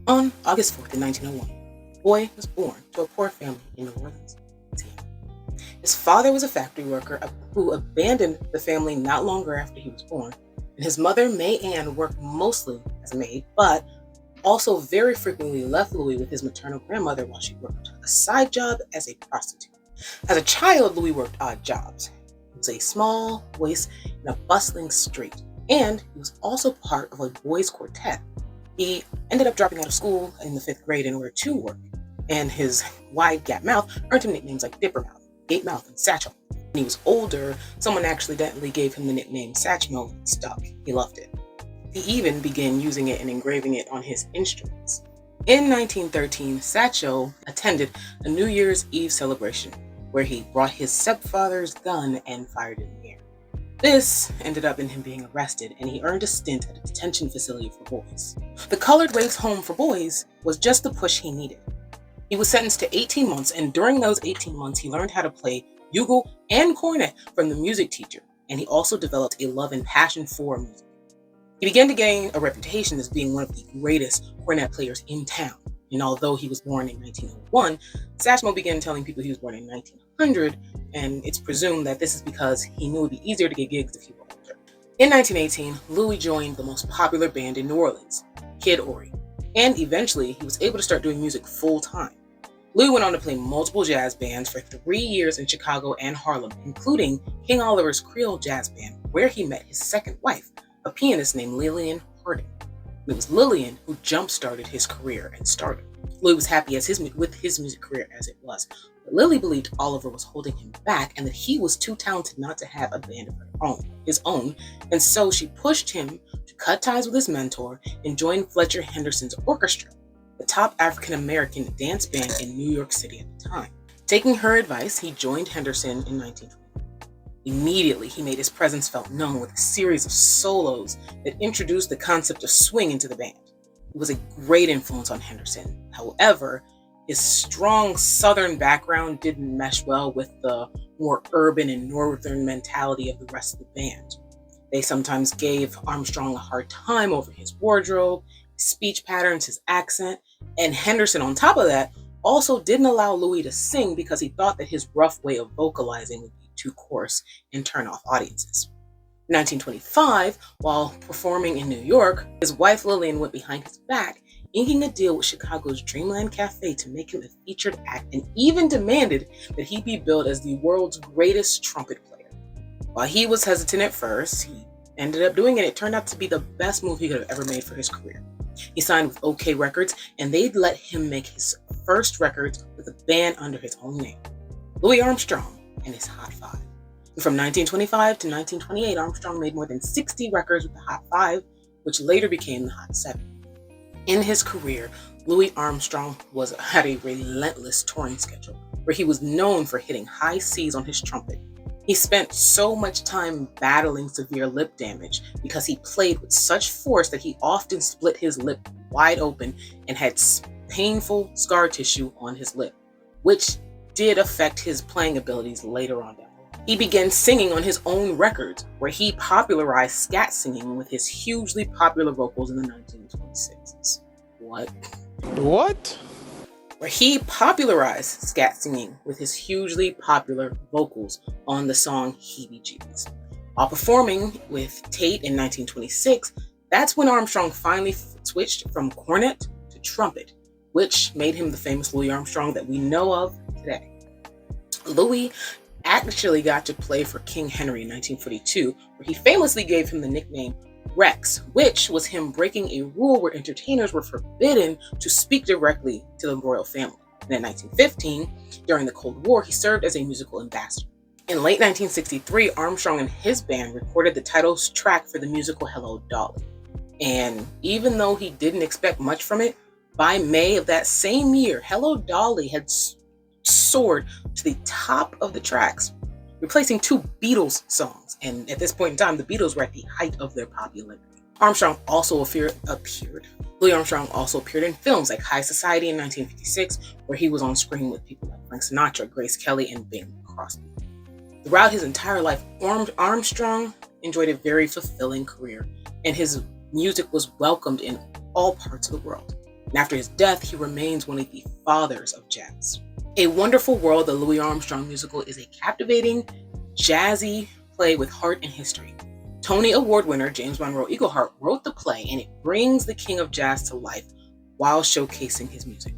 On August 4th in 1901, a boy was born to a poor family in New Orleans, Louisiana. His father was a factory worker who abandoned the family not longer after he was born, and his mother, May Ann, worked mostly as a maid, but also very frequently left Louis with his maternal grandmother while she worked a side job as a prostitute. As a child, Louis worked odd jobs. He was a small voice in a bustling street, and he was also part of a boys' quartet. He ended up dropping out of school in the 5th grade in order to work, and his wide gap mouth earned him nicknames like Dipper Mouth, Gape Mouth, and Satchel. When he was older, someone accidentally gave him the nickname Satchmo and it stuck. He loved it. He even began using it and engraving it on his instruments. In 1913, Satchel attended a New Year's Eve celebration where he brought his stepfather's gun and fired it in the air. This ended up in him being arrested, and he earned a stint at a detention facility for boys. The Colored Waves Home for Boys was just the push he needed. He was sentenced to 18 months, and during those 18 months, he learned how to play bugle and cornet from the music teacher, and he also developed a love and passion for music. He began to gain a reputation as being one of the greatest cornet players in town, and although he was born in 1901, Satchmo began telling people he was born in 1900, and it's presumed that this is because he knew it would be easier to get gigs if he were older. In 1918, Louis joined the most popular band in New Orleans, Kid Ory, and eventually he was able to start doing music full-time. Louis went on to play multiple jazz bands for 3 years in Chicago and Harlem, including King Oliver's Creole Jazz Band, where he met his second wife, a pianist named Lillian Harding. It was Lillian who jump-started his career and stardom. Louis was happy with his music career as it was, but Lily believed Oliver was holding him back and that he was too talented not to have a band of his own, and so she pushed him to cut ties with his mentor and join Fletcher Henderson's orchestra, the top African-American dance band in New York City at the time. Taking her advice, he joined Henderson in 1920. Immediately, he made his presence felt known with a series of solos that introduced the concept of swing into the band. It was a great influence on Henderson. However, his strong Southern background didn't mesh well with the more urban and Northern mentality of the rest of the band. They sometimes gave Armstrong a hard time over his wardrobe, his speech patterns, his accent, and Henderson, on top of that, also didn't allow Louis to sing because he thought that his rough way of vocalizing would be too coarse and turn off audiences. In 1925, while performing in New York, his wife Lillian went behind his back, inking a deal with Chicago's Dreamland Cafe to make him a featured act, and even demanded that he be billed as the world's greatest trumpet player. While he was hesitant at first, he ended up doing it. It turned out to be the best move he could have ever made for his career. He signed with OK Records, and they'd let him make his first records with a band under his own name, Louis Armstrong and his Hot Five. And from 1925 to 1928, Armstrong made more than 60 records with the Hot Five, which later became the Hot Seven. In his career, Louis Armstrong had a relentless touring schedule, where he was known for hitting high C's on his trumpet. He spent so much time battling severe lip damage because he played with such force that he often split his lip wide open and had painful scar tissue on his lip, which did affect his playing abilities later on down the line. He began singing on his own records, where he popularized scat singing with his hugely popular vocals in the 1926s. What? Where he popularized scat singing with his hugely popular vocals on the song Heebie Jeebies. While performing with Tate in 1926, that's when Armstrong finally switched from cornet to trumpet, which made him the famous Louis Armstrong that we know of today. Louis actually got to play for King Henry in 1942, where he famously gave him the nickname Rex, which was him breaking a rule where entertainers were forbidden to speak directly to the royal family. And in 1915, during the Cold War, he served as a musical ambassador. In late 1963, Armstrong and his band recorded the title track for the musical Hello, Dolly. And even though he didn't expect much from it, by May of that same year, Hello, Dolly had soared to the top of the tracks, replacing 2 Beatles songs. And at this point in time, the Beatles were at the height of their popularity. Louis Armstrong also appeared in films like High Society in 1956, where he was on screen with people like Frank Sinatra, Grace Kelly, and Bing Crosby. Throughout his entire life, Armstrong enjoyed a very fulfilling career, and his music was welcomed in all parts of the world. And after his death, he remains one of the fathers of jazz. A Wonderful World, the Louis Armstrong musical, is a captivating, jazzy play with heart and history. Tony Award winner James Monroe Eaglehart wrote the play, and it brings the king of jazz to life while showcasing his music.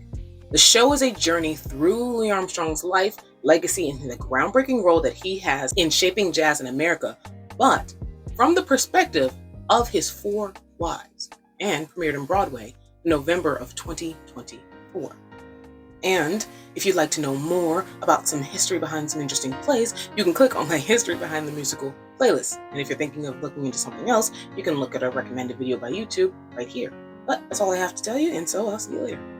The show is a journey through Louis Armstrong's life, legacy, and the groundbreaking role that he has in shaping jazz in America, but from the perspective of his 4 wives, and premiered on Broadway in November of 2024. And if you'd like to know more about some history behind some interesting plays, you can click on my History Behind the Musical playlist. And if you're thinking of looking into something else, you can look at a recommended video by YouTube right here. But that's all I have to tell you, and so I'll see you later.